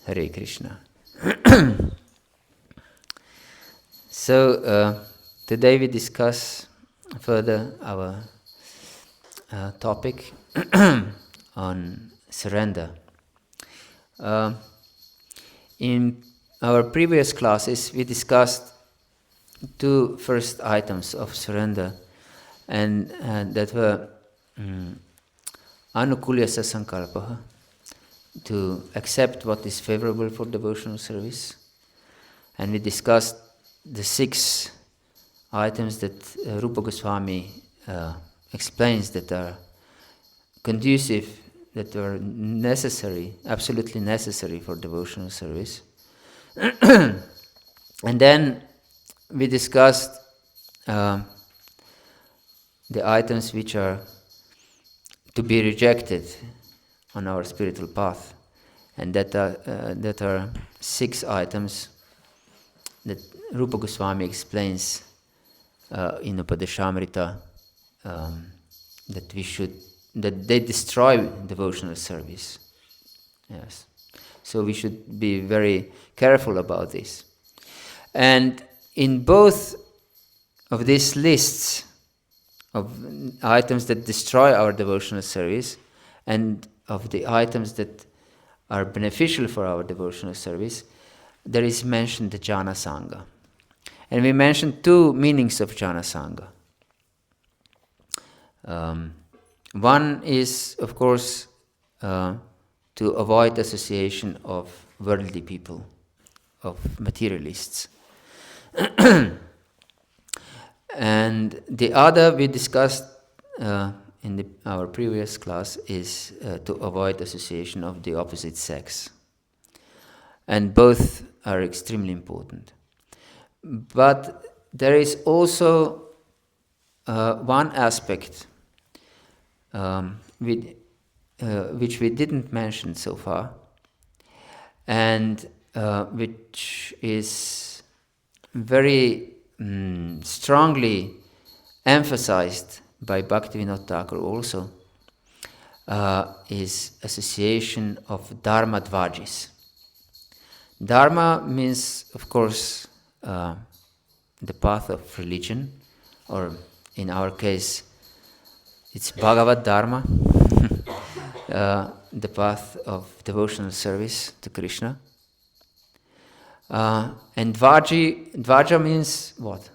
Hare Krishna. So, today we discuss further our topic on surrender. In our previous classes, we discussed two first items of surrender, and that were anukulyasa sankalpaha, to accept what is favorable for devotional service. And we discussed the 6 items that Rupa Goswami explains that are conducive, that are necessary, absolutely necessary for devotional service. And then we discussed the items which are to be rejected on our spiritual path, and that are 6 items that Rupa Goswami explains in Upadeshamrita, that they destroy devotional service. Yes, so we should be very careful about this. And in both of these lists of items that destroy our devotional service and of the items that are beneficial for our devotional service, there is mentioned the jhana sangha. And we mentioned 2 meanings of jhana sangha. One is, of course, to avoid association of worldly people, of materialists. And the other we discussed in our previous class is to avoid association of the opposite sex. And both are extremely important. But there is also one aspect which we didn't mention so far, and which is very strongly emphasized by Bhaktivinoda Thakur also, is association of dharma dvajis. Dharma means, of course, the path of religion, or in our case, it's Bhagavata-dharma, the path of devotional service to Krishna. And dvaja means what?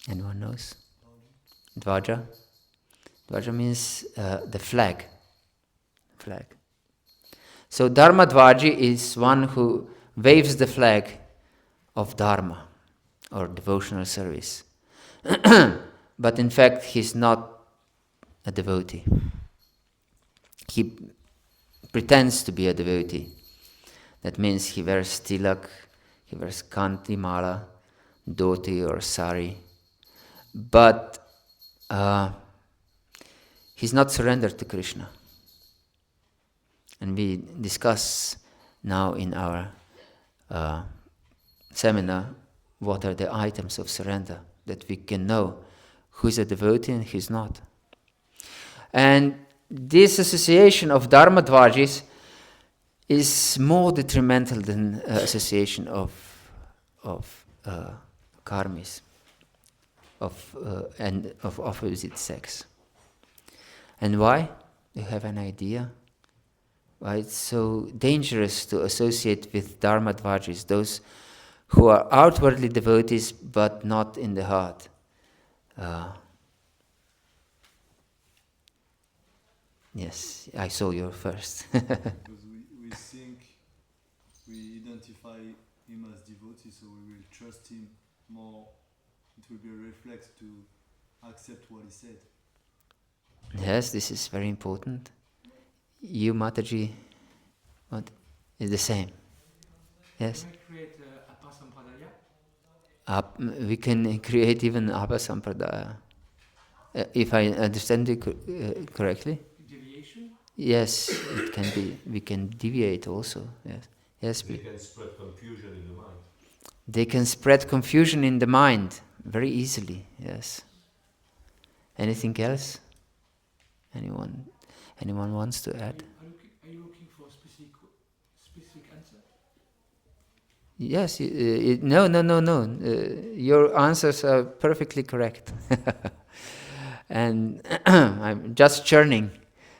Anyone knows? Dvaja? Dvaja means the flag. So dharma dvaji is one who waves the flag of dharma or devotional service. But in fact, he's not a devotee. He pretends to be a devotee. That means he wears tilak, he wears kanti mala, dhoti or sari. But he's not surrendered to Krishna. And we discuss now in our seminar what are the items of surrender, that we can know who's a devotee and who's not. And this association of dharma dvajis is more detrimental than association of karmis, and of opposite sex. And why? Do you have an idea? Why it's so dangerous to associate with dharma dvajis, those who are outwardly devotees but not in the heart. Yes, I saw you first. Because we think, we identify him as devotee, so we will trust him more. It will be a reflex to accept what he said. Yes, this is very important. You, Mataji, what is the same? Yes? Can we create Apa Sampradaya? We can create even Apa Sampradaya. If I understand you correctly? Deviation? Yes, it can be. We can deviate also. Yes. Yes. They can spread confusion in the mind. They can spread confusion in the mind very easily. Yes. Anything else? Anyone wants to add? Are you looking for a specific answer? Yes, no, no, no, no. Your answers are perfectly correct. And I'm just churning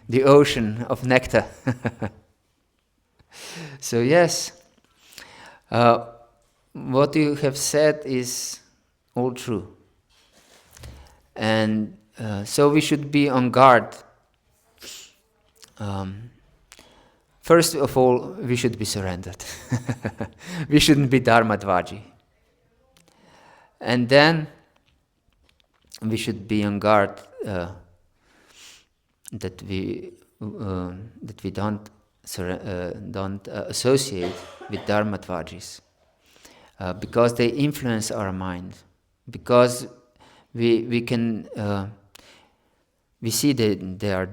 the ocean of nectar. So yes, what you have said is all true. And so we should be on guard. First of all, we should be surrendered. We shouldn't be dharmadvaji. And then we should be on guard that we don't associate with dharmadvajis, because they influence our mind. Because we see that they are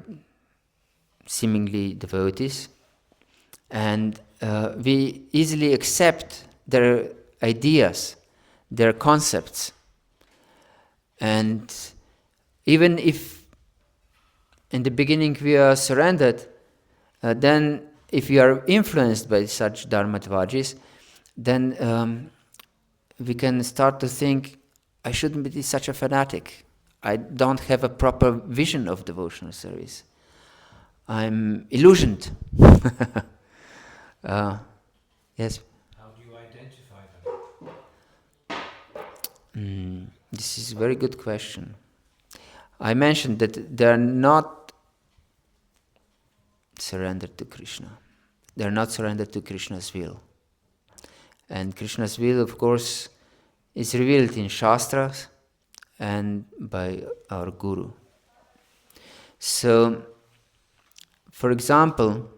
seemingly devotees, and we easily accept their ideas, their concepts. And even if in the beginning we are surrendered, then if we are influenced by such dharmadvajis, then we can start to think, I shouldn't be such a fanatic. I don't have a proper vision of devotional service. I'm illusioned. Yes? How do you identify them? This is a very good question. I mentioned that they are not surrendered to Krishna. They are not surrendered to Krishna's will. And Krishna's will, of course, is revealed in Shastras and by our Guru. So, for example,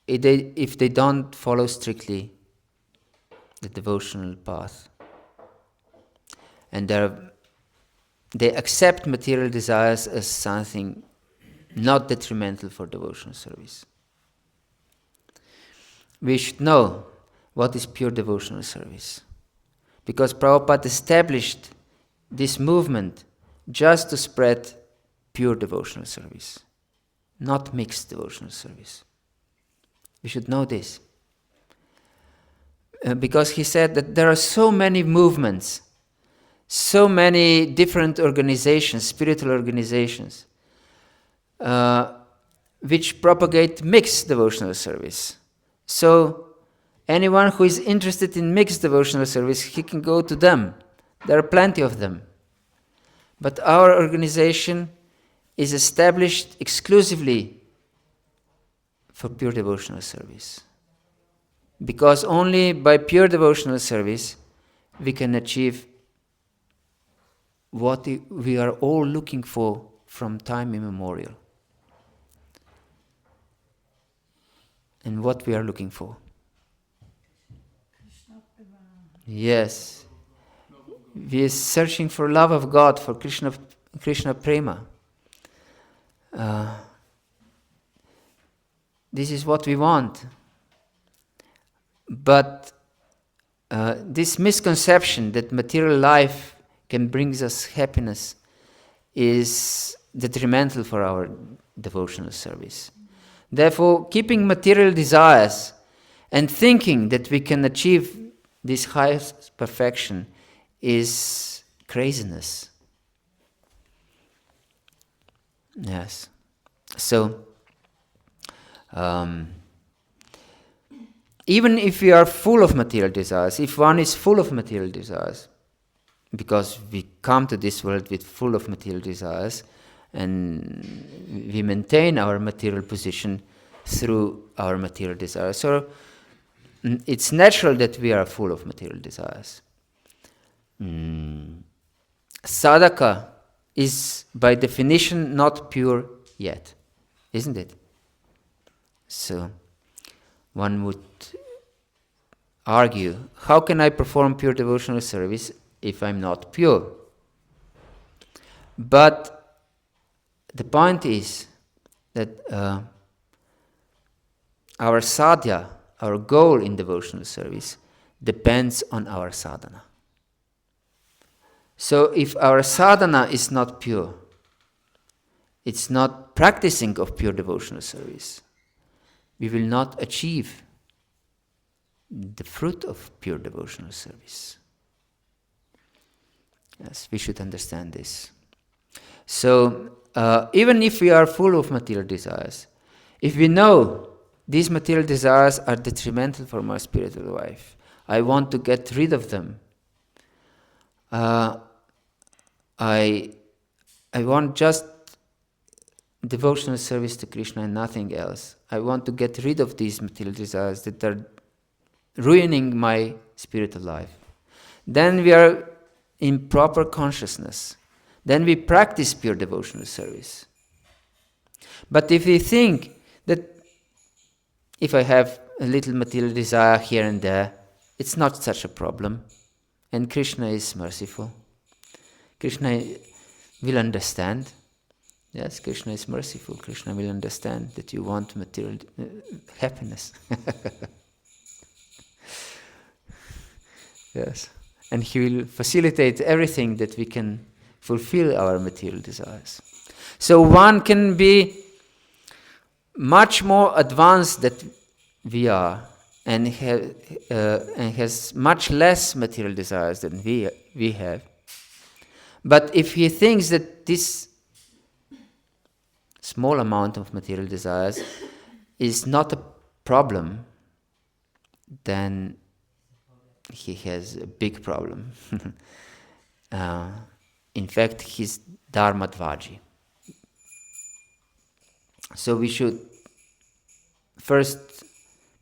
if they don't follow strictly the devotional path, and they accept material desires as something not detrimental for devotional service, we should know what is pure devotional service. Because Prabhupada established this movement just to spread pure devotional service, not mixed devotional service. We should know this. Because he said that there are so many movements, so many different organizations, spiritual organizations, which propagate mixed devotional service. So anyone who is interested in mixed devotional service, he can go to them. There are plenty of them. But our organization is established exclusively for pure devotional service. Because only by pure devotional service we can achieve what we are all looking for from time immemorial. And what we are looking for? Yes. We are searching for love of God, for Krishna Prema. This is what we want. But this misconception that material life can bring us happiness is detrimental for our devotional service. Therefore, keeping material desires and thinking that we can achieve this highest perfection is craziness. Yes. So, even if we are full of material desires, if one is full of material desires, because we come to this world with full of material desires, and we maintain our material position through our material desires. So it's natural that we are full of material desires. Sadhaka is by definition not pure yet, isn't it? So one would argue, how can I perform pure devotional service if I'm not pure? But the point is that our sadhya, our goal in devotional service, depends on our sadhana. So if our sadhana is not pure, it's not practicing of pure devotional service, we will not achieve the fruit of pure devotional service. Yes, we should understand this. So, even if we are full of material desires, if we know these material desires are detrimental for my spiritual life, I want to get rid of them. I want just devotional service to Krishna and nothing else. I want to get rid of these material desires that are ruining my spiritual life. Then we are in proper consciousness. Then we practice pure devotional service. But if we think that if I have a little material desire here and there, it's not such a problem, and Krishna is merciful, Krishna will understand. Yes, Krishna is merciful. Krishna will understand that you want material happiness. Yes, and he will facilitate everything that we can fulfill our material desires. So one can be much more advanced than we are, and has much less material desires than we have. But if he thinks that this small amount of material desires is not a problem, then he has a big problem. In fact, he's dharmadvaji. So we should first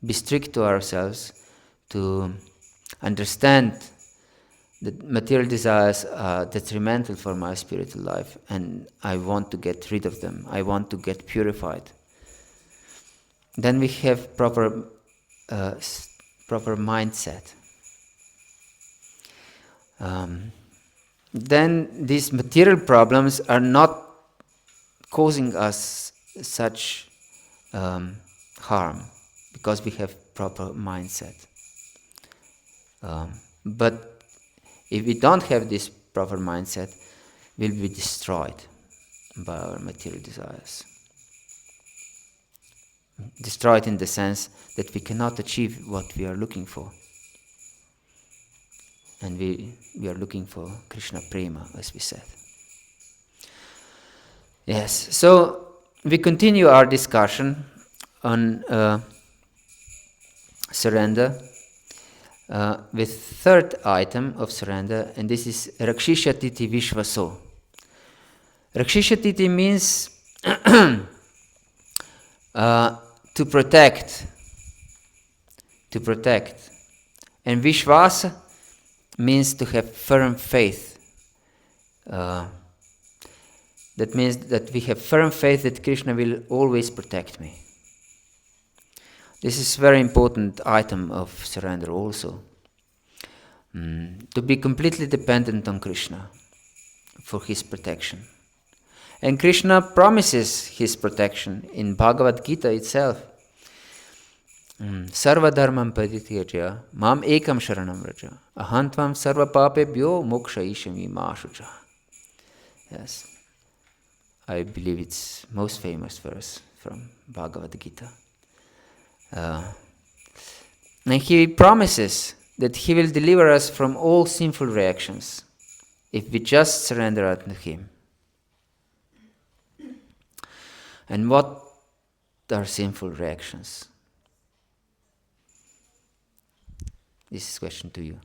be strict to ourselves to understand that material desires are detrimental for my spiritual life, and I want to get rid of them. I want to get purified. Then we have proper mindset. Then these material problems are not causing us such harm because we have proper mindset. But if we don't have this proper mindset, we'll be destroyed by our material desires. Destroyed in the sense that we cannot achieve what we are looking for. And we are looking for Krishna Prema, as we said. Yes, so we continue our discussion on surrender with third item of surrender, and this is raksisyatiti-visvasah. Raksisyatiti means to protect, and Vishvasa means to have firm faith. That means that we have firm faith that Krishna will always protect me. This is a very important item of surrender also. To be completely dependent on Krishna for his protection. And Krishna promises his protection in Bhagavad-gita itself. Sarva dharmam parityajya mam ekam sharanam vraja ahantvam sarva papebhyo mokshayishami ma shucha. Yes, I believe it's most famous verse from Bhagavad-gita. And he promises that he will deliver us from all sinful reactions if we just surrender unto him. And what are sinful reactions? This is a question to you.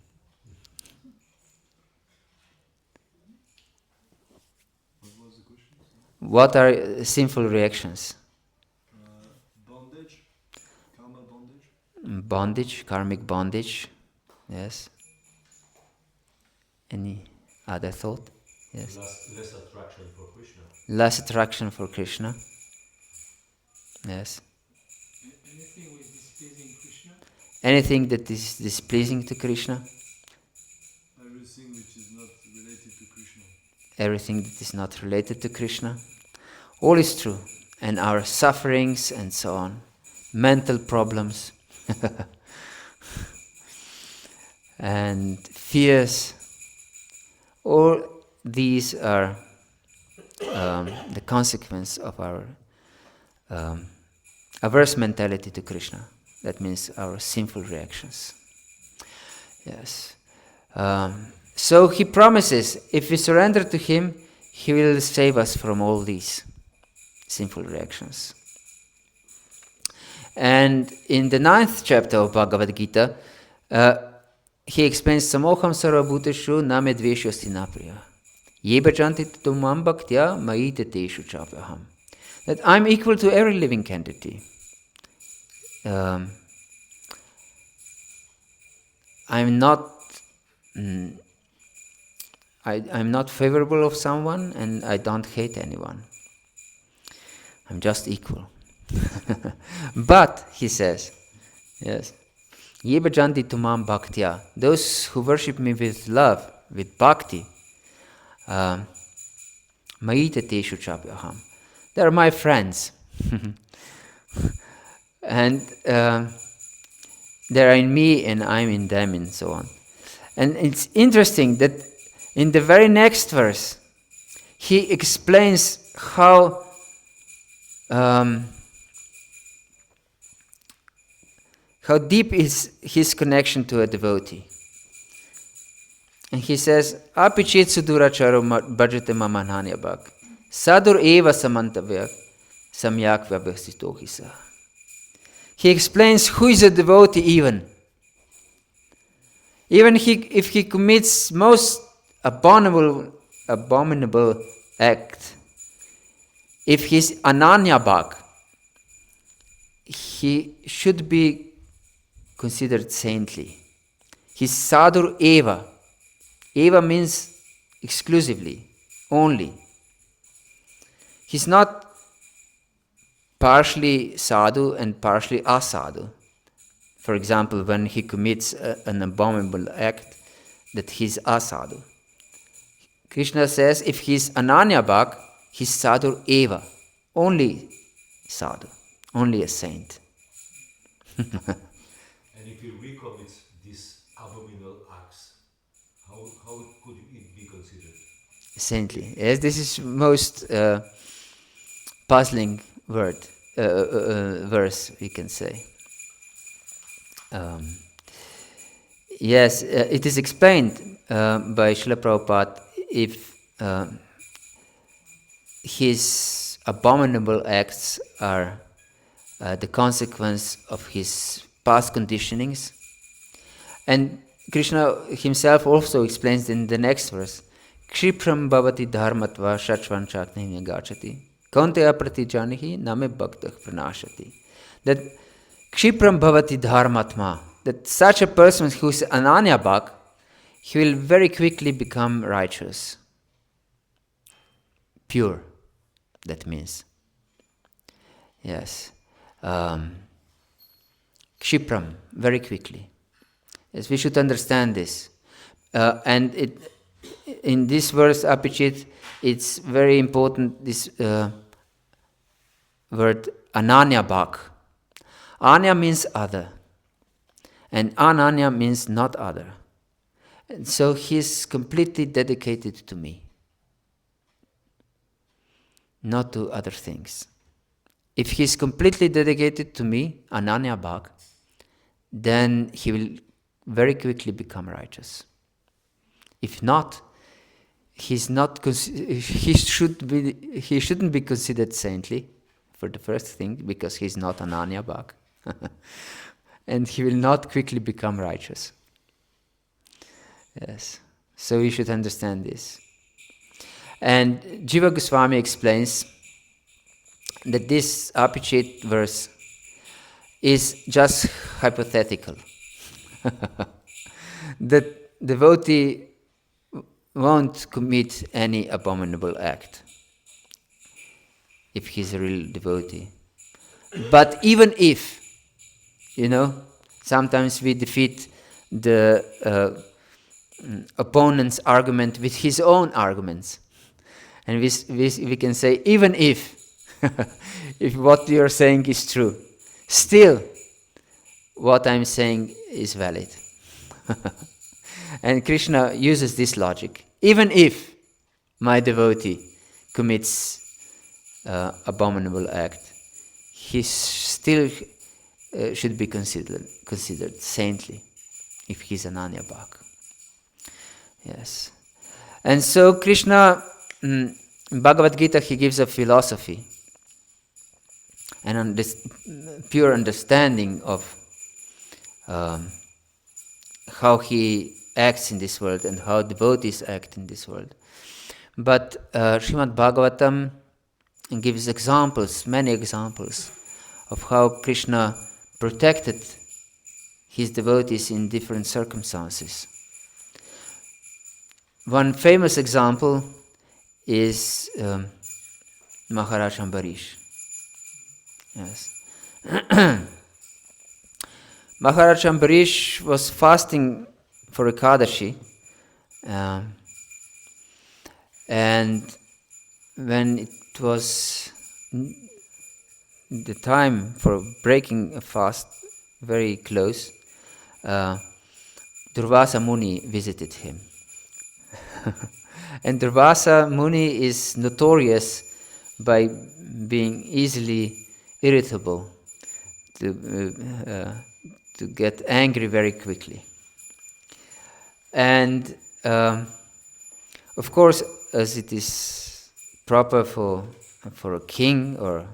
What was the question? What are sinful reactions? Bondage, karma bondage. Bondage, karmic bondage. Yes. Any other thought? Yes. Less attraction for Krishna. Less attraction for Krishna. Yes. Anything which is displeasing Krishna? Anything that is displeasing to Krishna. Everything which is not related to Krishna. Everything that is not related to Krishna. All is true. And our sufferings and so on. Mental problems. And fears. All these are the consequence of our averse mentality to Krishna. That means our sinful reactions. Yes. So he promises, if we surrender to him, he will save us from all these sinful reactions. And in the 9th chapter of Bhagavad-gita, he explains, Samoham sarvabhuteshu na me dveshyosti na priya. Ye bhajanti tumam bhaktya maite teshu chapyaham. That I'm equal to every living entity. I'm not I'm not favorable of someone, and I don't hate anyone. I'm just equal. But, he says, yes, Ye bhajanti tumam bhaktya, those who worship me with love, with bhakti, maite teshu chapyaham, they are my friends. And they are in me and I'm in them, and so on. And it's interesting that in the very next verse, he explains how deep is his connection to a devotee. And he says, Apichit suduracharo bhajate mamanhanya bhak sadur eva samantavya samyak vyabhasitohisa. He explains who is a devotee even. Even if he commits most abominable act, if he's ananya bhak, he should be considered saintly. He's sadur eva. Eva means exclusively, only. He's not partially sadhu and partially asadhu. For example, when he commits an abominable act, that he's asadhu. Krishna says if he's ananya bhak, he's sadhu eva, only sadhu, only a saint. And if he recommits these abominable acts, how could it be considered? Saintly. Yes, this is most puzzling verse, we can say. Yes, it is explained by Srila Prabhupada if his abominable acts are the consequence of his past conditionings. And Krishna himself also explains in the next verse, Kshipram bhavati-dharmatva shachvan chaknihim yagachati kaunteya pratijanihi name bhaktah pranashati. That Kshipram bhavati-dharmatma, that such a person who is ananya bhak, he will very quickly become righteous. Pure, that means. Yes. Kshipram, very quickly. Yes, we should understand this. And in this verse, Apichit, it's very important, this word ananya bhak. Anya means other, and ananya means not other. And so he's completely dedicated to me, not to other things. If he's completely dedicated to me, ananya bhak, then he will very quickly become righteous. If not, he shouldn't be considered saintly, for the first thing, because he's not ananya bhak. And he will not quickly become righteous. Yes. So we should understand this. And Jiva Goswami explains that this Apichit verse is just hypothetical. The devotee won't commit any abominable act if he's a real devotee. But even if, sometimes we defeat the opponent's argument with his own arguments. And we can say, even if what you're saying is true, still what I'm saying is valid. And Krishna uses this logic. Even if my devotee commits abominable act, he still should be considered saintly if he's an Anyabhak. Yes. And so Krishna, in Bhagavad Gita, he gives a philosophy and pure understanding of how he acts in this world and how devotees act in this world. But Srimad Bhagavatam gives examples, many examples, of how Krishna protected his devotees in different circumstances. One famous example is Maharaj Ambarish. Yes. Maharaj Ambarish was fasting for Ekadashi, and when it was the time for breaking a fast, very close, Durvasa Muni visited him. And Durvasa Muni is notorious by being easily irritable, to get angry very quickly. And of course, as it is proper for a king or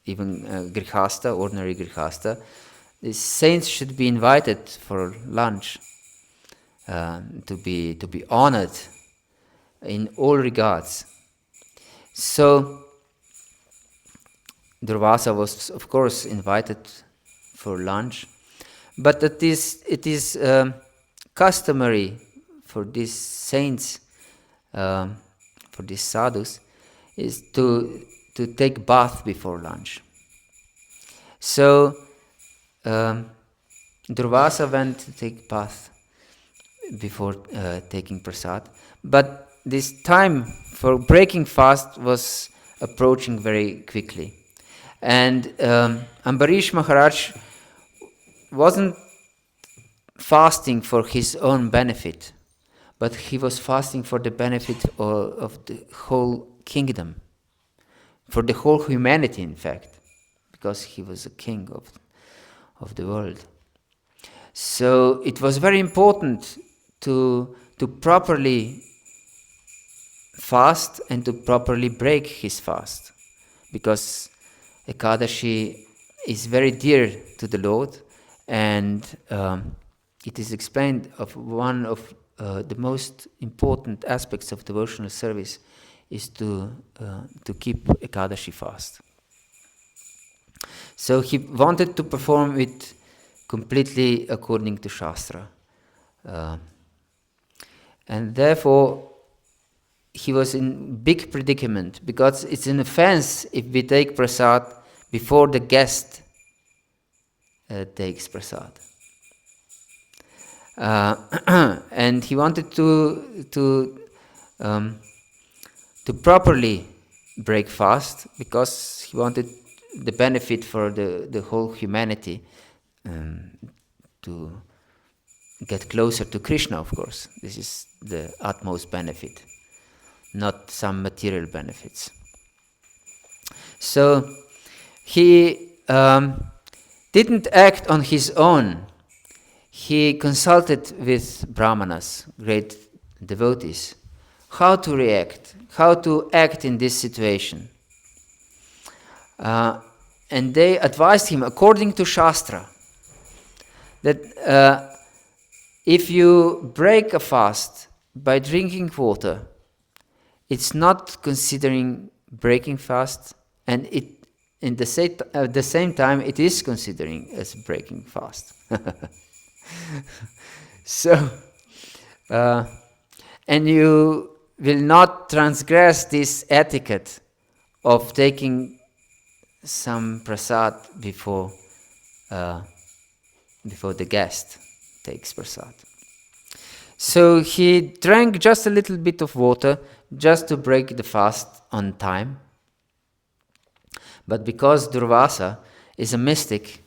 even grihasta, ordinary grihasta, the saints should be invited for lunch, to be honored in all regards. So Durvasa was, of course, invited for lunch, but it is customary for these saints, for these sadhus, is to take bath before lunch. So Durvasa went to take bath before taking prasad, but this time for breaking fast was approaching very quickly. And Ambarish Maharaj wasn't fasting for his own benefit, but he was fasting for the benefit of the whole kingdom, for the whole humanity, in fact, because he was a king of the world. So it was very important to properly fast and to properly break his fast, because Ekadashi is very dear to the Lord, and it is explained of one of the most important aspects of devotional service is to keep Ekadashi fast. So he wanted to perform it completely according to Shastra. And therefore, he was in big predicament, because it's an offense if we take prasad before the guest takes prasad. And he wanted to properly break fast, because he wanted the benefit for the whole humanity, to get closer to Krishna, of course. This is the utmost benefit, not some material benefits. So he didn't act on his own. He consulted with brahmanas, great devotees, how to react, how to act in this situation. And they advised him, according to Shastra, that if you break a fast by drinking water, it's not considering breaking fast, and at the same time it is considering as breaking fast. So, and you will not transgress this etiquette of taking some prasad before the guest takes prasad. So he drank just a little bit of water just to break the fast on time. But because Durvasa is a mystic,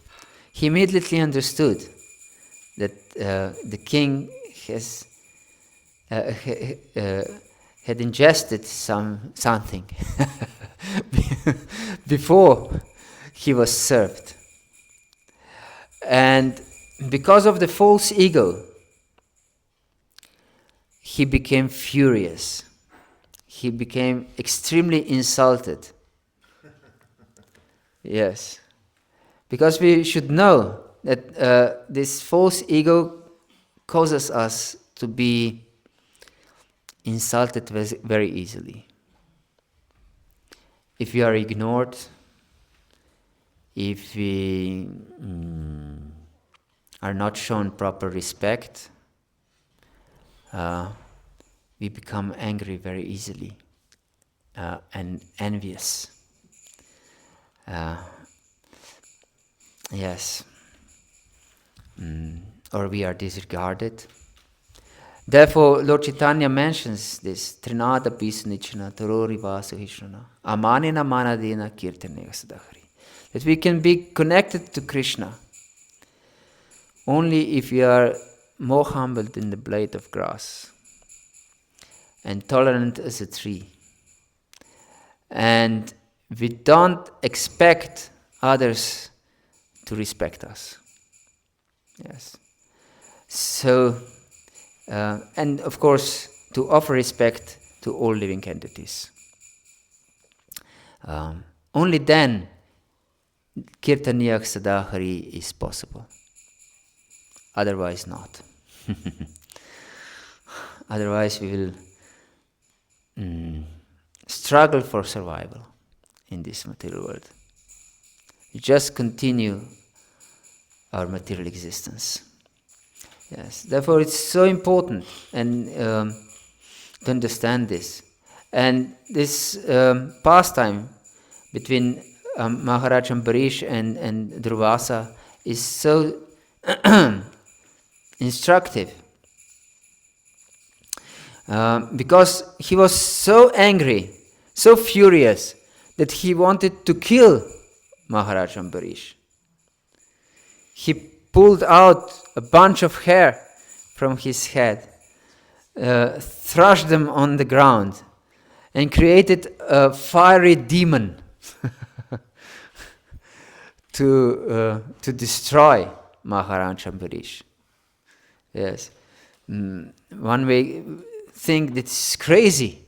he immediately understood that the king had ingested something before he was served. And because of the false ego, he became furious. He became extremely insulted. Yes. Because we should know that this false ego causes us to be insulted very easily. If we are ignored, if we are not shown proper respect, we become angry very easily and envious. Yes. Or we are disregarded. Therefore, Lord Chaitanya mentions this Trinada Pisnichana Tarori Vasahishana Amanina Manadina Kirtane Sadhari. That we can be connected to Krishna only if we are more humble than the blade of grass and tolerant as a tree. And we don't expect others to respect us. Yes. So, and of course, to offer respect to all living entities. Only then Kirtaniya Sadhari is possible. Otherwise not. Otherwise we will struggle for survival in this material world. We just continue our material existence. Yes. Therefore it's so important and to understand this. And this pastime between Maharaj Ambarish and Durvasa is so instructive. Because he was so angry, so furious, that he wanted to kill Maharaj Ambarish. He pulled out a bunch of hair from his head, thrashed them on the ground, and created a fiery demon to destroy Maharaj Ambarish. Yes. One may think that's crazy,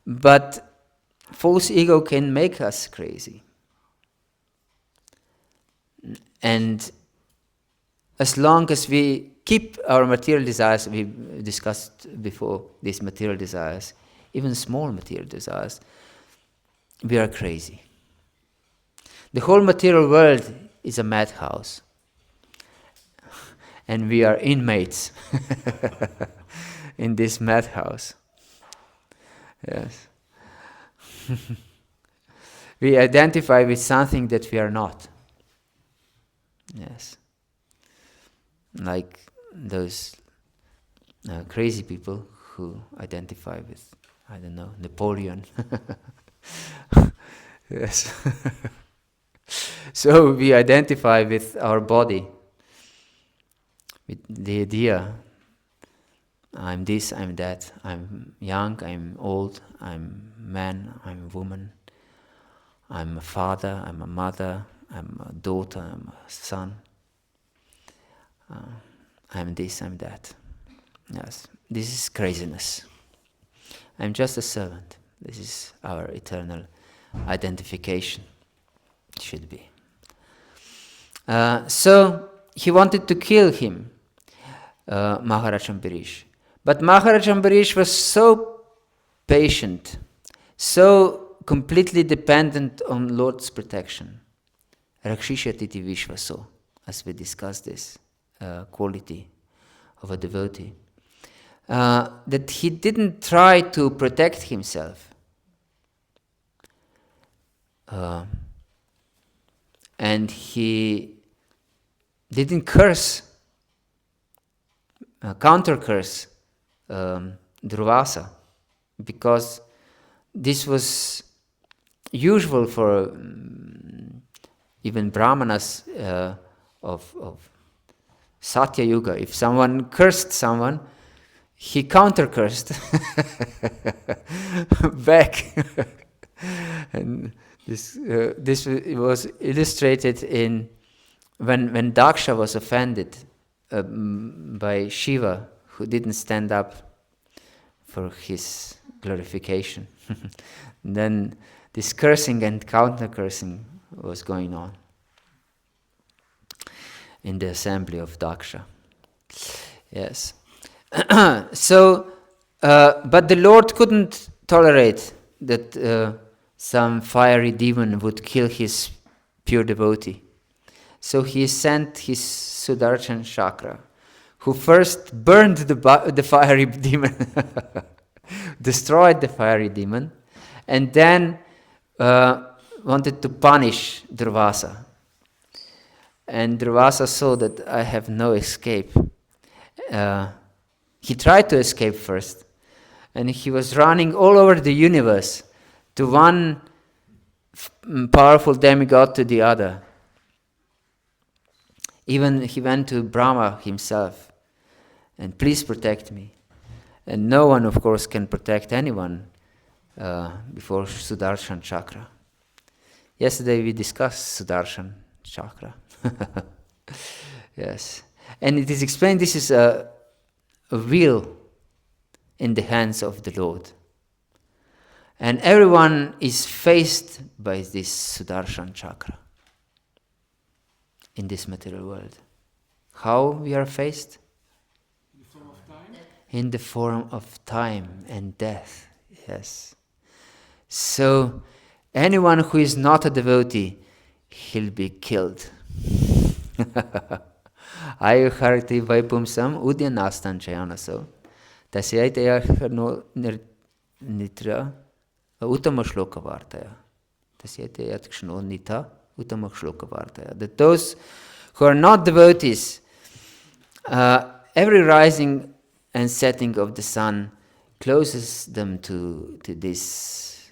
but false ego can make us crazy. And as long as we keep our material desires, we discussed before these material desires, even small material desires, we are crazy. The whole material world is a madhouse. And we are inmates in this madhouse. Yes. We identify with something that we are not. Yes. Like those crazy people who identify with, I don't know, Napoleon. Yes. So we identify with our body, with the idea, I'm this, I'm that, I'm young, I'm old, I'm man, I'm woman, I'm a father, I'm a mother, I'm a daughter, I'm a son, I'm this, I'm that. Yes, this is craziness. I'm just a servant. This is our eternal identification. It should be. So he wanted to kill him, Maharaj Ambarish. But Maharaj Ambarish was so patient, so completely dependent on Lord's protection. Raksisyatiti-visvasah, as we discussed this quality of a devotee, that he didn't try to protect himself. And he didn't curse, counter-curse Durvasa, because this was usual for even Brahmanas of Satya Yuga. If someone cursed someone, he counter-cursed back. And This was illustrated in when Daksha was offended by Shiva, who didn't stand up for his glorification. Then this cursing and counter-cursing was going on in the assembly of Daksha. Yes. So, but the Lord couldn't tolerate that some fiery demon would kill his pure devotee. So he sent his Sudarshan chakra, who first burned the fiery demon, destroyed the fiery demon, and then wanted to punish Durvasa. And Durvasa saw that I have no escape. He tried to escape first, and he was running all over the universe, to one powerful demigod to the other. Even he went to Brahma himself, and please protect me. And no one, of course, can protect anyone before Sudarshan chakra. Yesterday we discussed Sudarshan chakra. Yes. And it is explained this is a wheel in the hands of the Lord. And everyone is faced by this Sudarshan chakra in this material world. How we are faced? In the form of time? In the form of time and death, yes. So, anyone who is not a devotee, he'll be killed. Ayu harti vaipumsam udyanastan chayanaso. Tasyaitaya no nitra uttama shloka vartaya. Tasyaitaya kshno nita uttama shloka vartaya. That those who are not devotees, every rising and setting of the sun closes them to this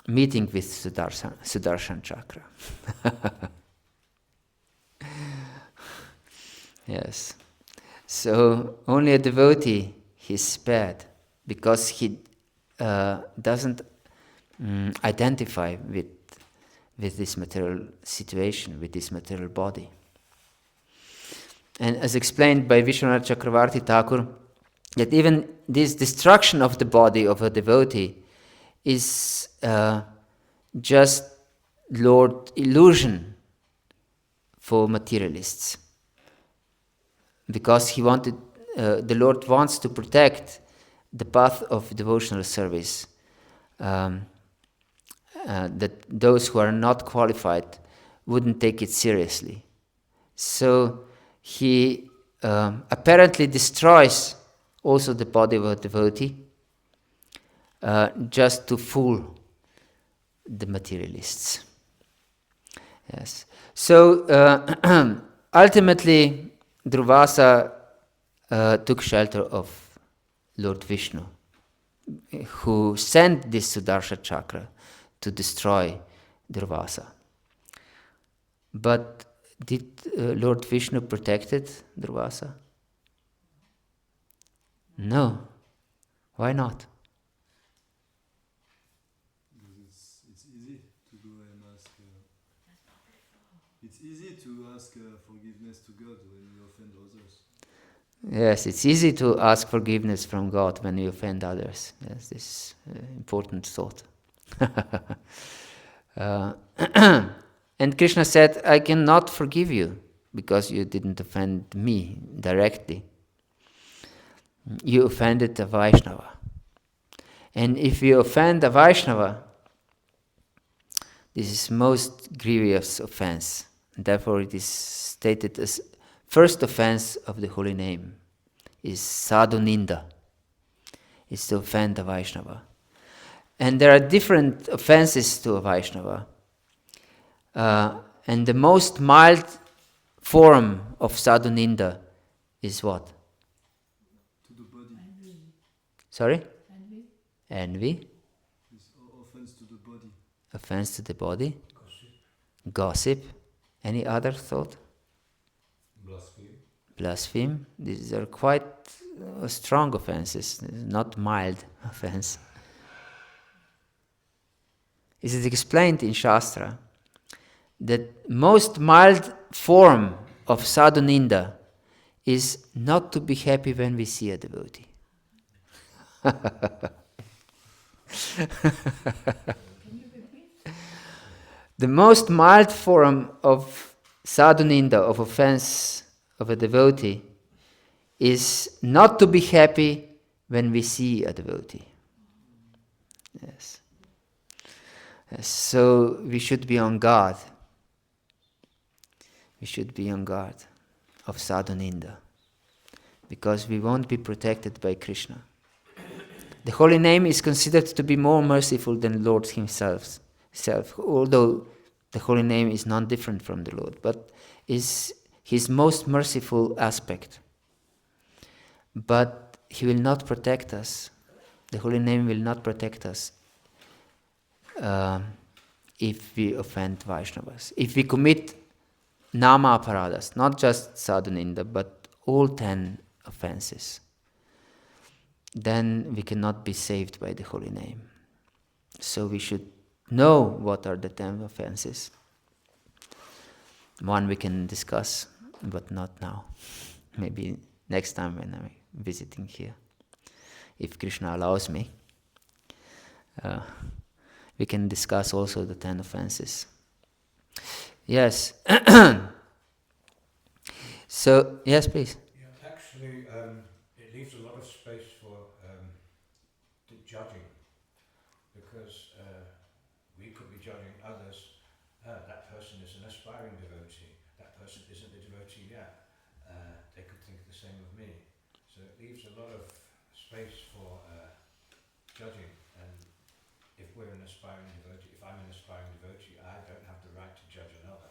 meeting with Sudarshan chakra. Yes. So only a devotee is spared because he doesn't identify with this material situation, with this material body. And as explained by Vishwanath Chakravarti Thakur, that even this destruction of the body of a devotee is just Lord illusion for materialists. Because he wanted, the Lord wants to protect the path of devotional service, that those who are not qualified wouldn't take it seriously. So he apparently destroys also the body of a devotee just to fool the materialists. Yes. So ultimately, Durvasa took shelter of Lord Vishnu, who sent this Sudarshan chakra to destroy Durvasa. But did Lord Vishnu protected Durvasa? No. Why not? Because it's easy to go and ask. It's easy to ask forgiveness to God when you offend others. Yes, it's easy to ask forgiveness from God when you offend others. Yes, this is important thought. And Krishna said, I cannot forgive you because you didn't offend me directly. You offended a Vaishnava. And if you offend a Vaishnava, this is most grievous offense. Therefore it is stated as first offense of the holy name is sadhu ninda. It's to offend a Vaishnava. And there are different offenses to a Vaishnava. And the most mild form of sadhu ninda is what? To the body. Sorry? Envy. It's offense to the body. Offense to the body. Gossip. Any other thought? Blaspheme. These are quite strong offenses, not mild offense. It is explained in Shastra that most mild form of sadhu ninda is not to be happy when we see a devotee. The most mild form of sadhu ninda, of offense of a devotee, is not to be happy when we see a devotee. Yes. Yes. So we should be on guard. We should be on guard of sadhu ninda, because we won't be protected by Krishna. The holy name is considered to be more merciful than the Lord himself, although the holy name is not different from the Lord, but is his most merciful aspect. But he will not protect us. The holy name will not protect us if we offend Vaishnavas. If we commit nama aparadas, not just sadhu ninda, but all 10 offenses, then we cannot be saved by the holy name. So we should know what are the 10 offenses. One we can discuss, but not now. Maybe next time when I'm visiting here. If Krishna allows me, we can discuss also the 10 offenses. Yes. So, yes, please. Yeah, actually, it leaves a lot of space for the judging, because we could be judging others. That person is an aspiring devotee. That person isn't a devotee yet. They could think the same of me. So it leaves a lot of space for judging. And if we're an aspiring devotee, if I'm an aspiring devotee, I don't have the right to judge another.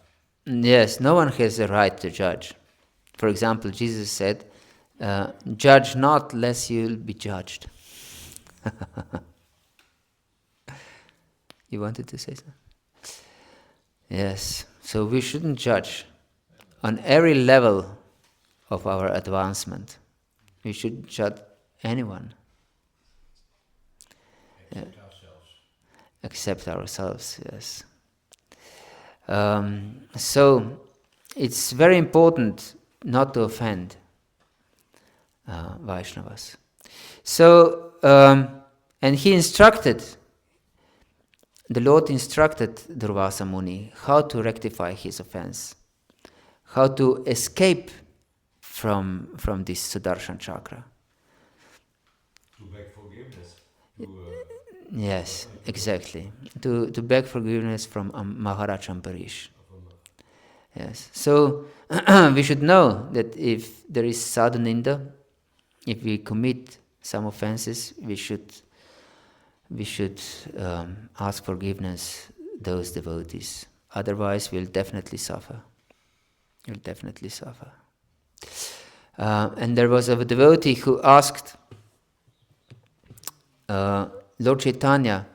Yes, no one has the right to judge. For example, Jesus said, judge not lest you'll be judged. You wanted to say something? Yes, so we shouldn't judge on every level of our advancement. We should judge anyone. Except ourselves. Except ourselves, yes. So it's very important not to offend Vaishnavas. So, and he instructed, the Lord instructed Durvasa Muni how to rectify his offense, how to escape from this Sudarshan chakra. To beg forgiveness. Yes, exactly. To beg forgiveness from Maharaj Ambarish. Yes. So we should know that if there is sadhu ninda, if we commit some offenses, we should ask forgiveness those devotees. Otherwise, we'll definitely suffer. We'll definitely suffer. And there was a devotee who asked Lord Chaitanya,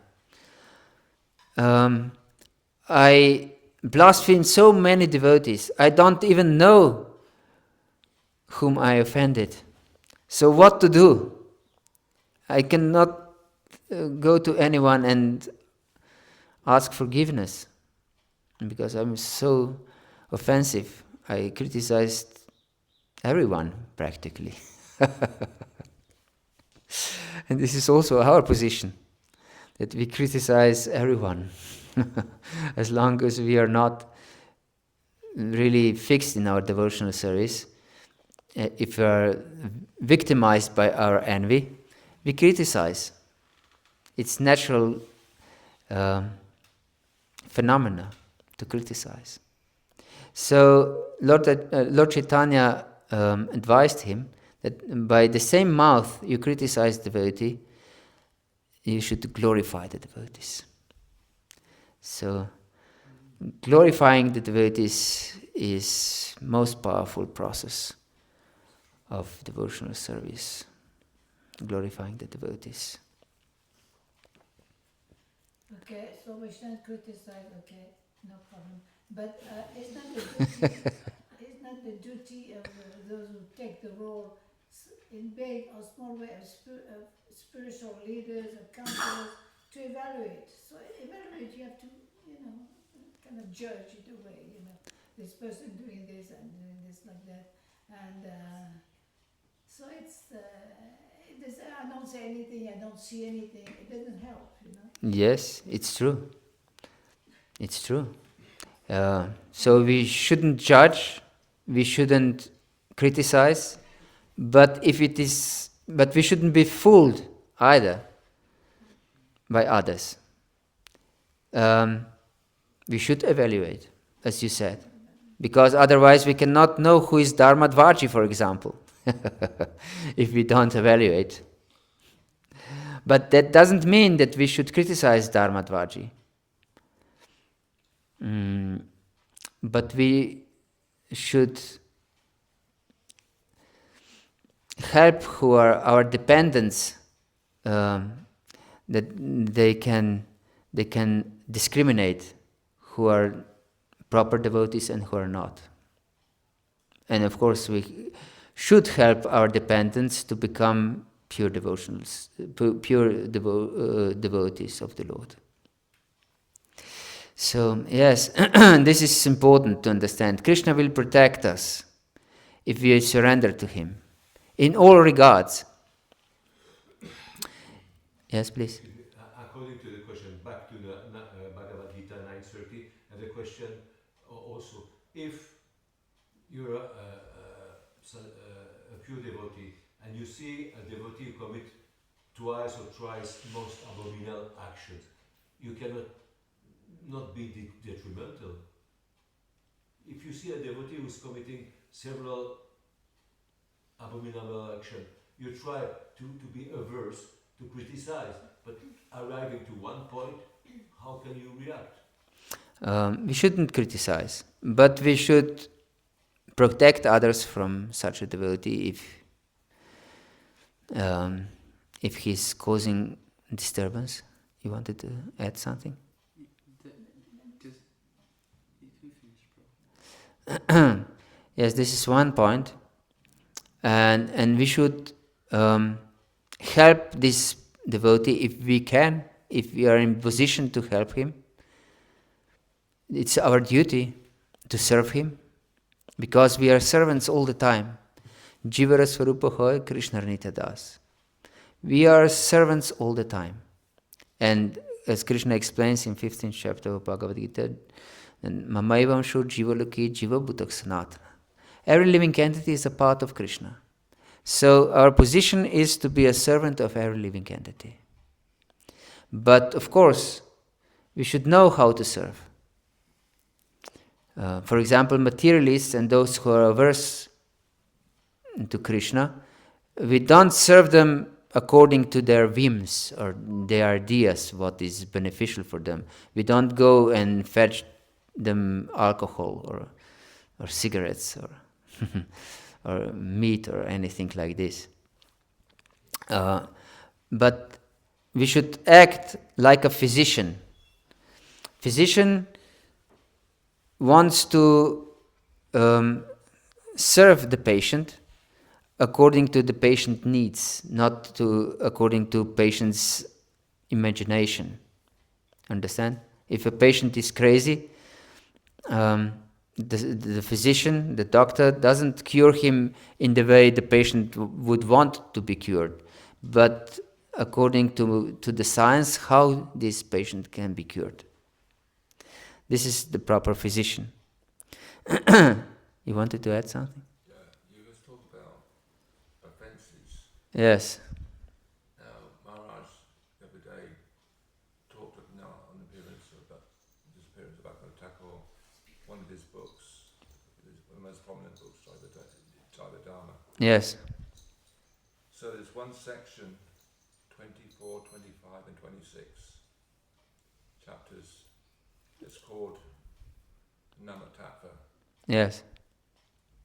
I blasphemed so many devotees. I don't even know whom I offended. So what to do? I cannot go to anyone and ask forgiveness because I'm so offensive. I criticized everyone practically. And this is also our position, that we criticize everyone. As long as we are not really fixed in our devotional service, if we are victimized by our envy, we criticize. It's natural phenomena to criticize. So Lord Chaitanya advised him that by the same mouth you criticize the devotee, you should glorify the devotees. So glorifying the devotees is most powerful process of devotional service. Glorifying the devotees. Okay, so we shouldn't criticize, okay, no problem. But isn't the duty of those who take the role in big or small way of spiritual leaders, of counselors, to evaluate. So evaluate, you have to, kind of judge it away, this person doing this and doing this like that. And so I don't say anything, I don't see anything, it doesn't help, Yes, it's true. It's true. So we shouldn't judge, we shouldn't criticize, but we shouldn't be fooled either by others. We should evaluate, as you said, because otherwise we cannot know who is Dharmadvaji, for example, if we don't evaluate. But that doesn't mean that we should criticize Dharmadvaji. But we should help who are our dependents, that they can discriminate who are proper devotees and who are not. And of course we should help our dependents to become pure devotees of the Lord. So yes, this is important to understand. Krishna will protect us if we surrender to Him in all regards. Yes, please. According to the question, back to the Bhagavad Gita 9:30, and the question also, if you're a pure devotee and you see a devotee commit twice or thrice most abominable actions, you cannot not be detrimental. If you see a devotee who is committing several abominable actions, you try to be averse, to criticize, but arriving to one point, how can you react? We shouldn't criticize, but we should protect others from such a devotee if he's causing disturbance. You wanted to add something? Yes, this is one point, and we should help this devotee if we can, if we are in position to help him. It's our duty to serve him, because we are servants all the time. Jivara Swarupa Hoy Krishna Nitya Das. We are servants all the time. And as Krishna explains in 15th chapter of Bhagavad-gita, Mamaivam Shur Jiva Loki Jiva Bhutak Sanatana. Every living entity is a part of Krishna. So our position is to be a servant of every living entity. But of course, we should know how to serve. For example, materialists and those who are averse to Krishna, we don't serve them according to their whims or their ideas, what is beneficial for them. We don't go and fetch them alcohol or cigarettes or or meat or anything like this. But we should act like a physician. Physician wants to serve the patient according to the patient needs, not according to patient's imagination. Understand? If a patient is crazy, the physician, the doctor, doesn't cure him in the way the patient would want to be cured, but according to the science, how this patient can be cured. This is the proper physician. You wanted to add something? Yeah, you just talked about offences. Yes. Now, Maharaj the other day talked on the disappearance of Bhagavata Thakur, one of his books, one of the most prominent books, Bhagavata-dharma. Yes. So there's one section, 24, 25 and 26 chapters. It's called Namatapa. Yes.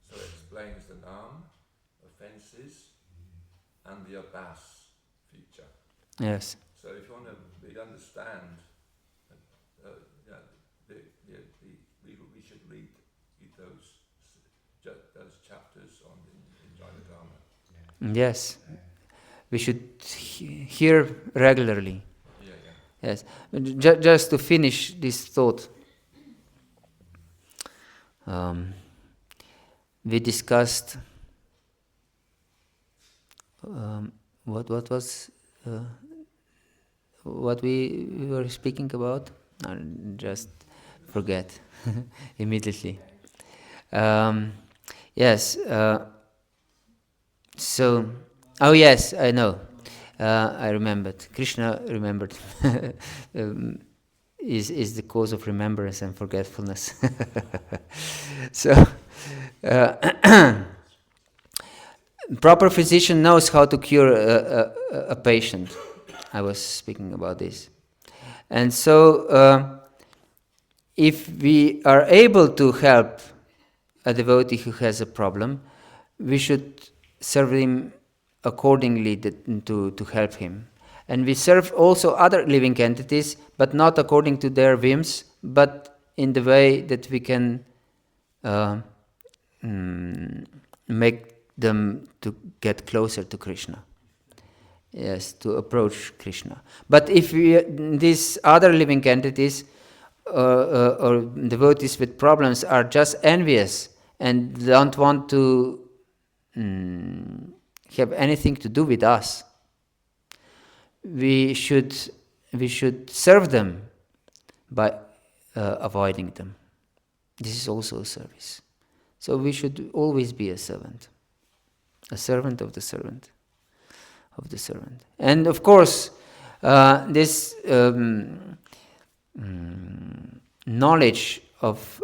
So it explains the Nam, offences, and the Abbas feature. Yes. So if you want to really understand, we should read those chapters in Bhagavata-dharma. Yes. We should hear regularly. Yeah. Yes. Just to finish this thought, we discussed what was what we were speaking about. I just forget immediately. Yes. So, oh yes, I know. I remembered. Krishna remembered. Is the cause of remembrance and forgetfulness. So, proper physician knows how to cure a patient. I was speaking about this. And so, if we are able to help a devotee who has a problem, we should serve him accordingly to help him. And we serve also other living entities, but not according to their whims, but in the way that we can make them to get closer to Krishna. Yes, to approach Krishna. But if these other living entities or devotees with problems are just envious and don't want to have anything to do with us, we should serve them by avoiding them. This is also a service. So we should always be a servant of the servant, And of course, this knowledge of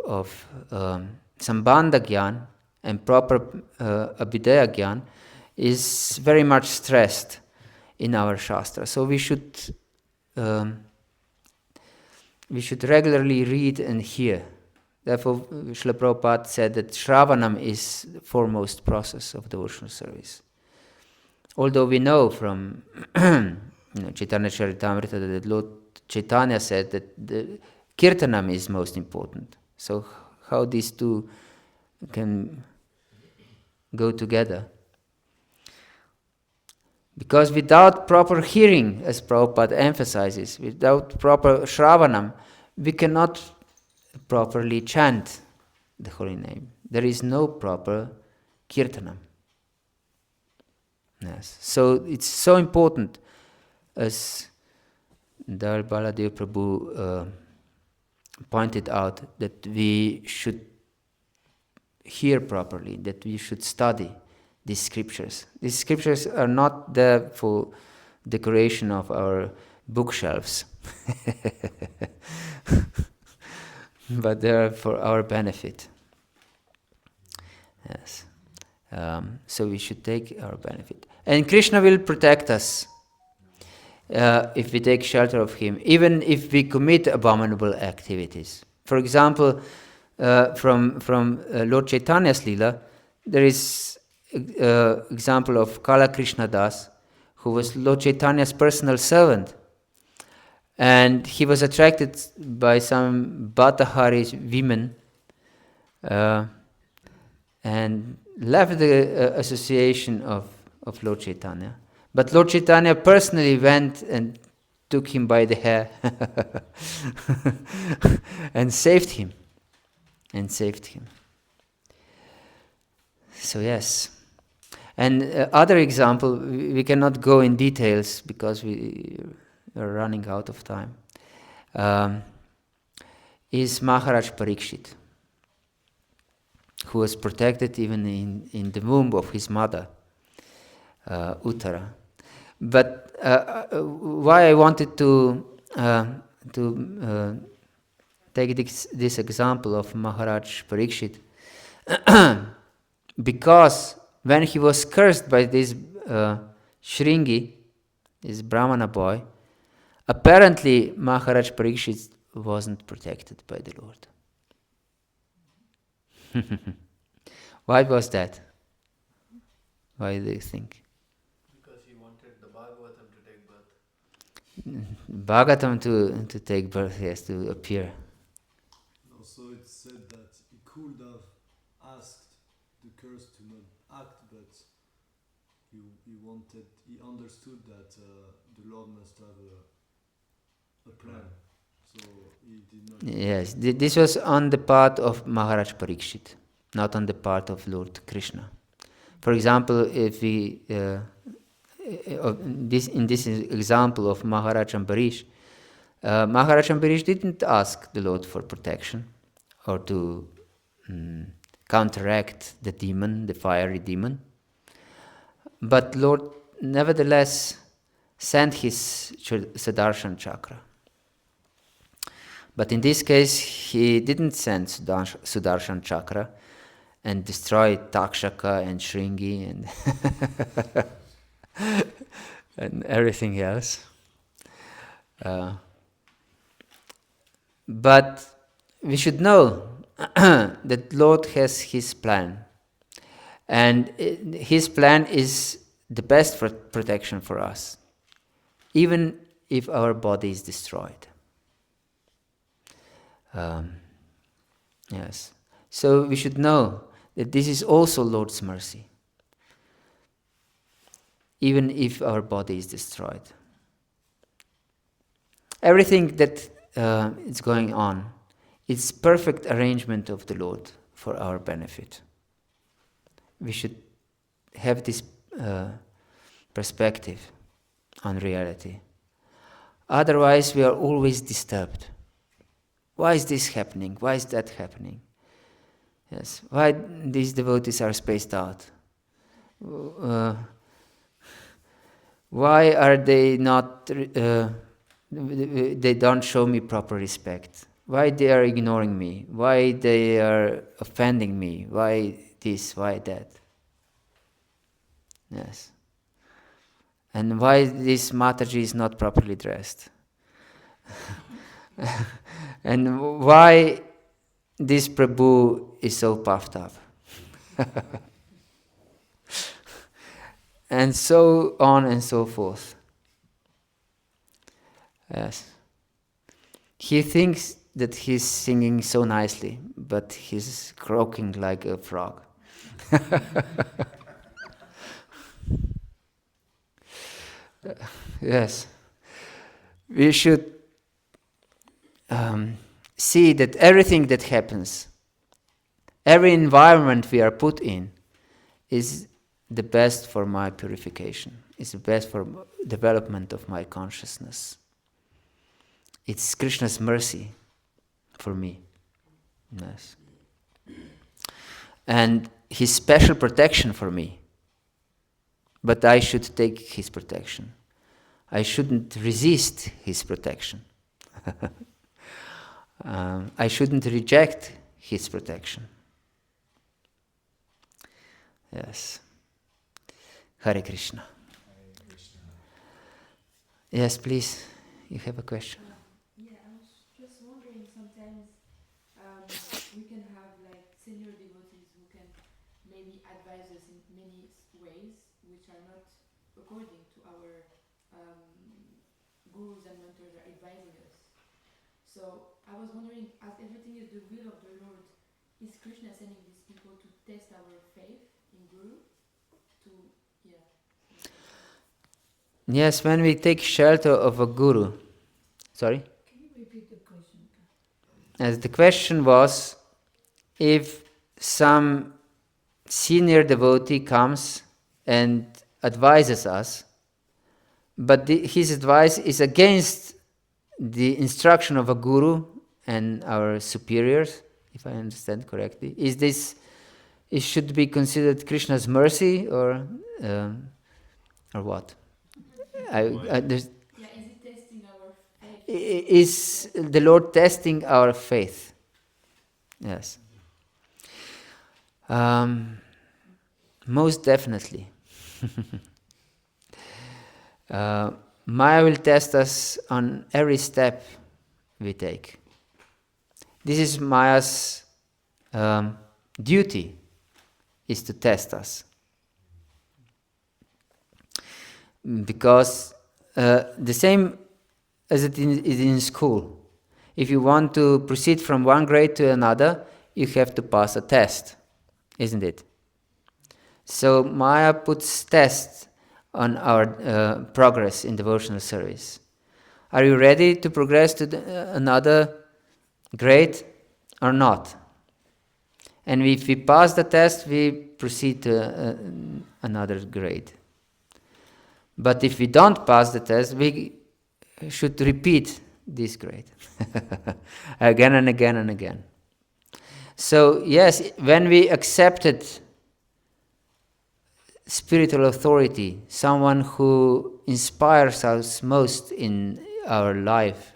Sambandha Gyan and proper Abhidaya Gyan is very much stressed in our Shastra. So we should regularly read and hear. Therefore, Srila Prabhupada said that Shravanam is the foremost process of devotional service. Although we know from Chaitanya Charitamrita that Lord Chaitanya said that the Kirtanam is most important. So how these two can go together? Because without proper hearing, as Prabhupada emphasizes, without proper Shravanam, we cannot properly chant the holy name. There is no proper Kirtanam. Yes. So it's so important, as Dal Baladev Prabhu pointed out, that we should hear properly, that we should study these scriptures. These scriptures are not there for decoration of our bookshelves, but they are for our benefit. Yes. So we should take our benefit. And Krishna will protect us if we take shelter of him, even if we commit abominable activities. For example, from Lord Chaitanya's Leela, there is example of Kala Krishna Das, who was Lord Chaitanya's personal servant. And he was attracted by some Bhattahari women and left the association of Lord Chaitanya. But Lord Chaitanya personally went and took him by the hair and saved him. So yes. And other example, we cannot go in details because we are running out of time, is Maharaj Parikshit, who was protected even in the womb of his mother, Uttara. But why I wanted to take this example of Maharaj Parikshit, because when he was cursed by this Shringi, this Brahmana boy, apparently Maharaj Parikshit wasn't protected by the Lord. Why was that? Why do you think? Because he wanted the Bhagavatam to take birth. Bhagavatam to take birth, yes, to appear. Also, it's said that he could have asked the curse to not act, but he understood that the Lord must have a plan. So he did not. Yes, this was on the part of Maharaj Parikshit, not on the part of Lord Krishna. For example, if we in this example of Maharaj Ambarish, Maharaj Ambarish didn't ask the Lord for protection or to counteract the demon, the fiery demon, but Lord nevertheless sent his Sudarshan chakra. But in this case, he didn't send Sudarshan chakra and destroy Takshaka and Shringi and and everything else. But we should know that Lord has his plan. And his plan is the best protection for us, even if our body is destroyed. Yes. So we should know that this is also Lord's mercy, even if our body is destroyed. Everything that is going on, it's perfect arrangement of the Lord for our benefit. We should have this perspective on reality. Otherwise, we are always disturbed. Why is this happening? Why is that happening? Yes. Why these devotees are spaced out? Why are they not? They don't show me proper respect. Why they are ignoring me? Why they are offending me? Why this? Why that? Yes. And why this Mataji is not properly dressed? And why this Prabhu is so puffed up? And so on and so forth. Yes. He thinks that he's singing so nicely, but he's croaking like a frog. Yes. We should see that everything that happens, every environment we are put in, is the best for my purification, is the best for development of my consciousness. It's Krishna's mercy for me. Yes. And his special protection for me. But I should take his protection. I shouldn't resist his protection. I shouldn't reject his protection. Yes. Hare Krishna. Yes, please. You have a question. Yeah, I was just wondering, sometimes we can have like senior devotees who can maybe advise us in many ways which are not according to our gurus and mentors are advising us. So I was wondering, as everything is the will of the Lord, is Krishna sending these people to test our faith in Guru? Yes, when we take shelter of a guru. Sorry? Can you repeat the question? As the question was, if some senior devotee comes and advises us, but his advice is against the instruction of a guru and our superiors, if I understand correctly, it should be considered Krishna's mercy or what? Is he testing our faith? Is the Lord testing our faith? Yes. Most definitely. Maya will test us on every step we take. This is Maya's duty, is to test us. Because the same as it is in school. If you want to proceed from one grade to another, you have to pass a test, isn't it? So Maya puts tests on our progress in devotional service. Are you ready to progress to another grade or not? And if we pass the test, we proceed to another grade. But if we don't pass the test, we should repeat this grade again and again and again. So yes, when we accepted spiritual authority, someone who inspires us most in our life,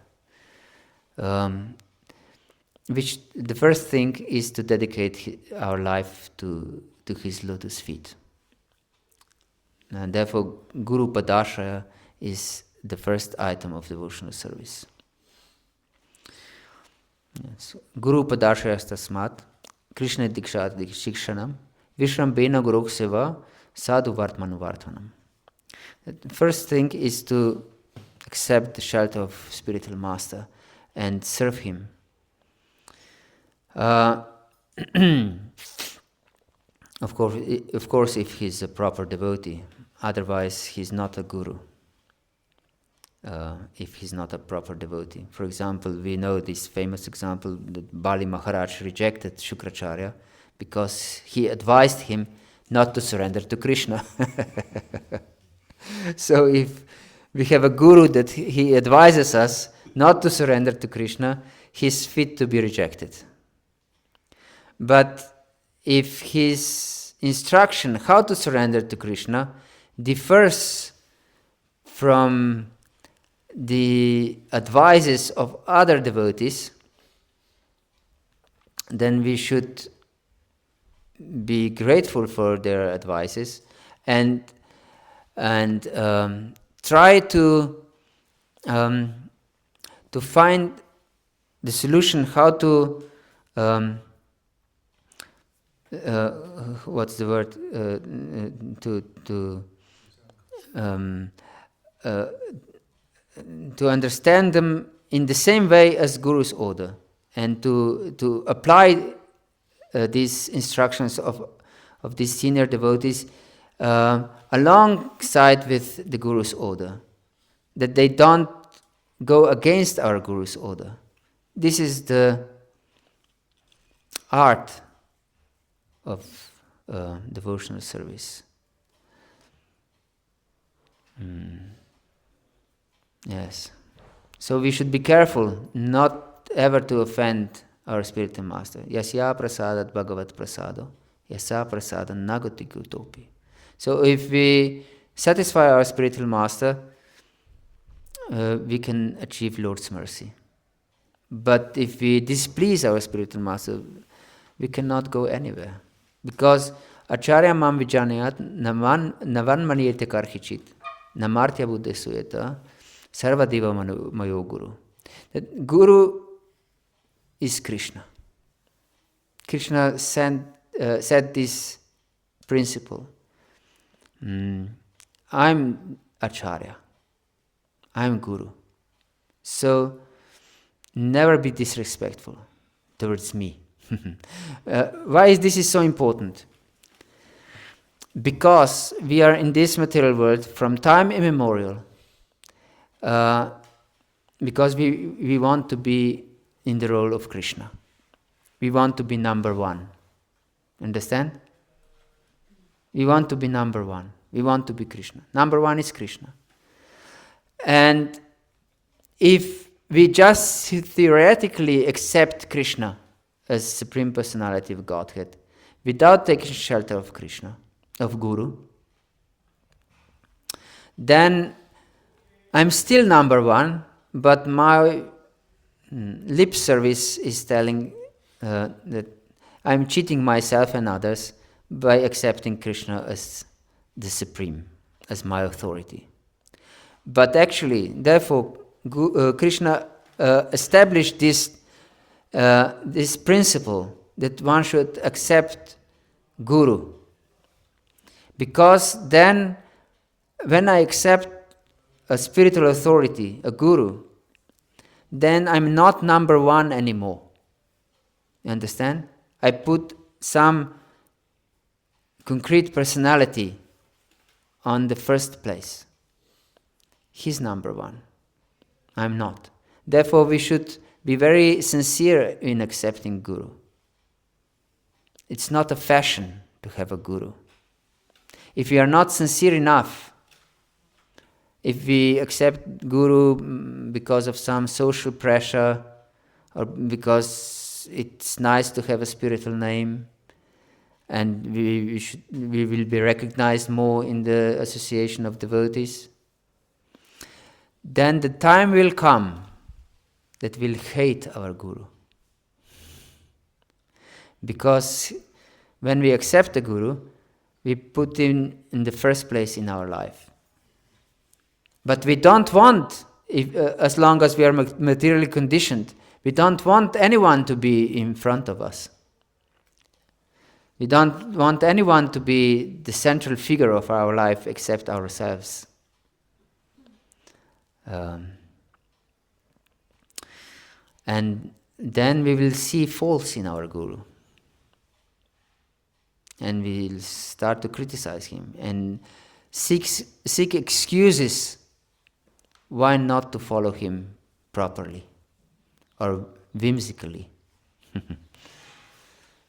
which the first thing is to dedicate our life to his lotus feet. And therefore, Guru Padashraya is the first item of devotional service. Yes. Guru Padashraya tasmat, Krishna Dikshat Shikshanam, Vishrambena Guruk Seva, Sadhu Vartmanu Vartmanam. The first thing is to accept the shelter of spiritual master and serve him. Of course, if he's a proper devotee, otherwise he's not a guru. If he's not a proper devotee. For example, we know this famous example that Bali Maharaj rejected Shukracharya because he advised him not to surrender to Krishna. So if we have a guru that he advises us not to surrender to Krishna, he's fit to be rejected. But if his instruction how to surrender to Krishna differs from the advices of other devotees, then we should be grateful for their advices and try to find the solution how to what's the word to understand them in the same way as Guru's order, and to apply these instructions of these senior devotees alongside with the Guru's order, that they don't go against our Guru's order. This is the art of devotional service. Yes. So we should be careful not ever to offend our spiritual master. Yasya prasadat bhagavat prasado, yasa prasadan nagati kutopi. So if we satisfy our spiritual master, we can achieve Lord's mercy. But if we displease our spiritual master, we cannot go anywhere. Because Acharya mam vijanayat navan maniyete karhichit namartya buddhe suyeta sarvadeva mayo guru. That Guru is Krishna. Krishna said this principle. I'm Acharya. I'm Guru. So never be disrespectful towards me. Why is this so important? Because we are in this material world from time immemorial, because we want to be in the role of Krishna. We want to be number one. Understand? We want to be number one. We want to be Krishna. Number one is Krishna. And if we just theoretically accept Krishna as Supreme Personality of Godhead, without taking shelter of Krishna, of Guru, then I'm still number one, but my lip service is telling that I'm cheating myself and others by accepting Krishna as the Supreme, as my authority. But actually, therefore, Krishna established this principle that one should accept Guru. Because then, when I accept a spiritual authority, a Guru, then I'm not number one anymore. You understand? I put some concrete personality on the first place. He's number one. I'm not. Therefore, we should be very sincere in accepting Guru. It's not a fashion to have a Guru. If we are not sincere enough, if we accept Guru because of some social pressure, or because it's nice to have a spiritual name, and we will be recognized more in the association of devotees, then the time will come that we'll hate our Guru. Because when we accept the Guru, we put him in the first place in our life. But we don't want, as long as we are materially conditioned, we don't want anyone to be in front of us. We don't want anyone to be the central figure of our life except ourselves. And then we will see faults in our Guru. And we will start to criticize him and seek excuses why not to follow him properly or whimsically.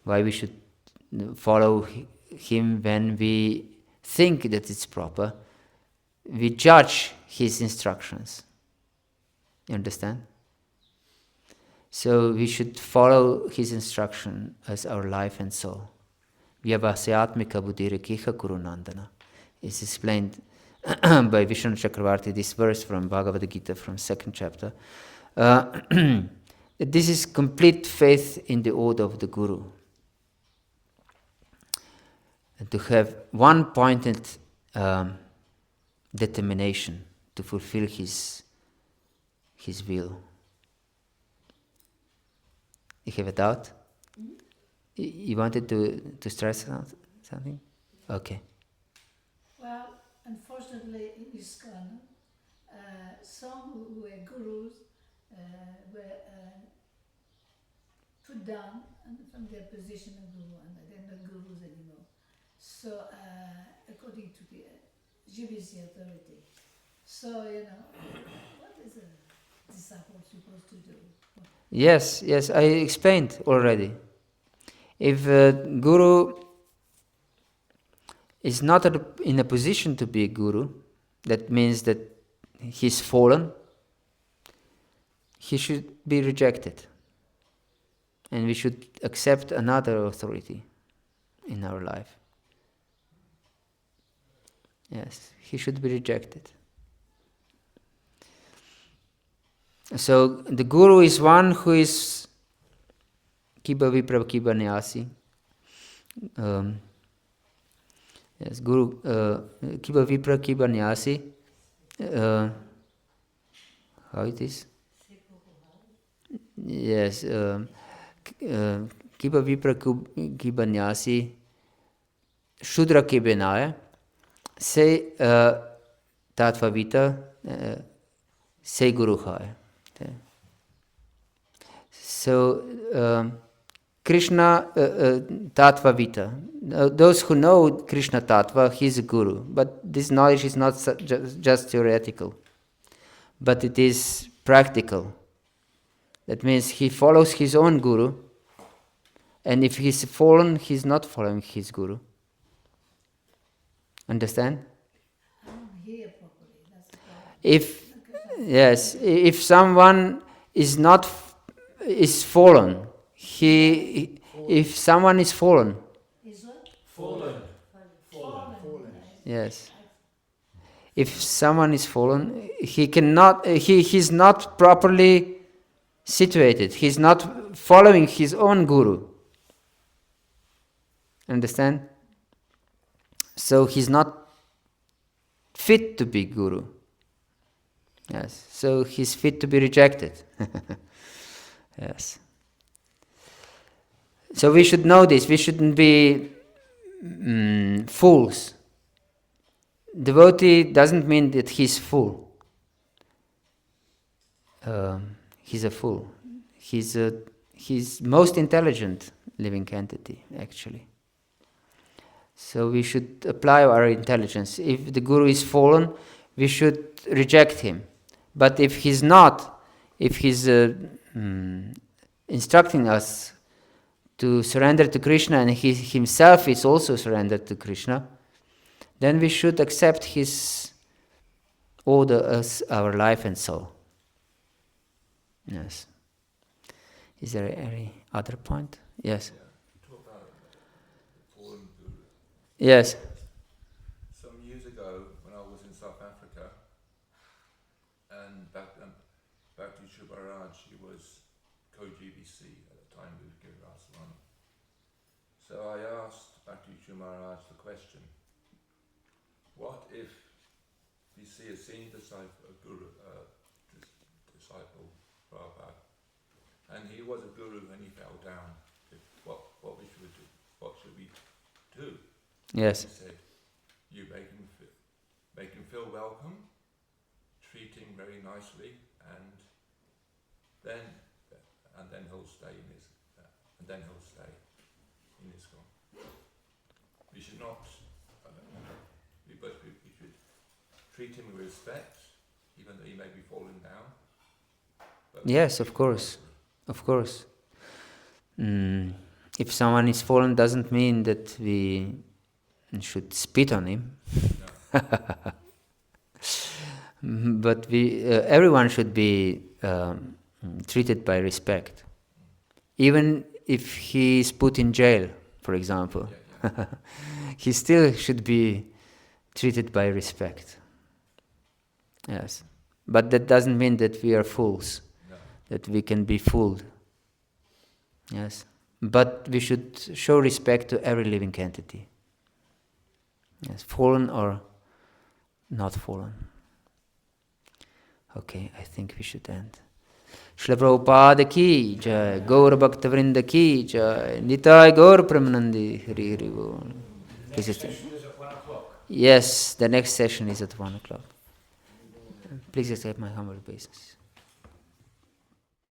Why we should follow him when we think that it's proper. We judge his instructions. You understand? So we should follow his instruction as our life and soul. Vyavasyatmika buddhirekiha kurunandana. It's explained by Vishnu Chakravarti, this verse from Bhagavata-gita from 2nd chapter. This is complete faith in the order of the Guru. And to have one-pointed determination to fulfill his will. You have a doubt? You wanted to stress something? Okay. Well, unfortunately, in ISKCON, some who were gurus were put down from their position of guru, and they're not gurus anymore. So, according to the GBC authority. So, what is a disciple supposed to do? Yes, I explained already. If a guru is not in a position to be a guru, that means that he's fallen, he should be rejected. And we should accept another authority in our life. Yes, he should be rejected. So the guru is one who is kiba vipra kiba nyasi. Yes, guru kiba vipra kiba nyasi. How it is? Yes, kiba vipra kiba nyasi. Shudra kibenaya. Say tatvavita. Say guru hai. So, Krishna Tattvavita. Those who know Krishna Tattva, he is a guru. But this knowledge is not just theoretical, but it is practical. That means he follows his own guru, and if he's fallen, he's not following his guru. Understand? I don't hear properly. That's the problem. If someone is fallen, if someone is fallen, Is what? Fallen. yes. If someone is fallen, he's not properly situated. He's not following his own guru. Understand? So he's not fit to be guru. Yes. So he's fit to be rejected. Yes. So we should know this. We shouldn't be fools. Devotee doesn't mean that he's fool. He's a fool. He's most intelligent living entity, actually. So we should apply our intelligence. If the guru is fallen, we should reject him. But if he's not, if he's instructing us to surrender to Krishna and he himself is also surrendered to Krishna, then we should accept his order as our life and soul. Yes. Is there any other point? Yes. Yeah, you talk about fallen guru. Yes. Some years ago, when I was in South Africa, and Bhakti Maharaj, he was co-GBC at the time with Bhagavata-dharma. So I asked Bhakti Maharaj the question, what if we see a senior disciple, disciple, Prabhupada, and he was a guru and he fell down, what we should do? What should we do? Yes. He said, you make him feel welcome, treat him very nicely, and then he'll stay in his ISKCON. We should not, but we should treat him with respect, even though he may be falling down. Yes, of course. Of course. If someone is fallen, doesn't mean that we should spit on him. No. But everyone should be treated by respect. Even if he is put in jail, for example, he still should be treated by respect. Yes. But that doesn't mean that we are fools, that we can be fooled. Yes. But we should show respect to every living entity. Yes, fallen or not fallen. Okay, I think we should end. Srila Prabhupada ki jai, Gaur Bhakta Vrinda ki jai, Nitai Gaur Pramanandi, Hari Hari Bol. Next session is at 1 o'clock. Yes, the next session is at 1 o'clock. Please accept my humble obeisance.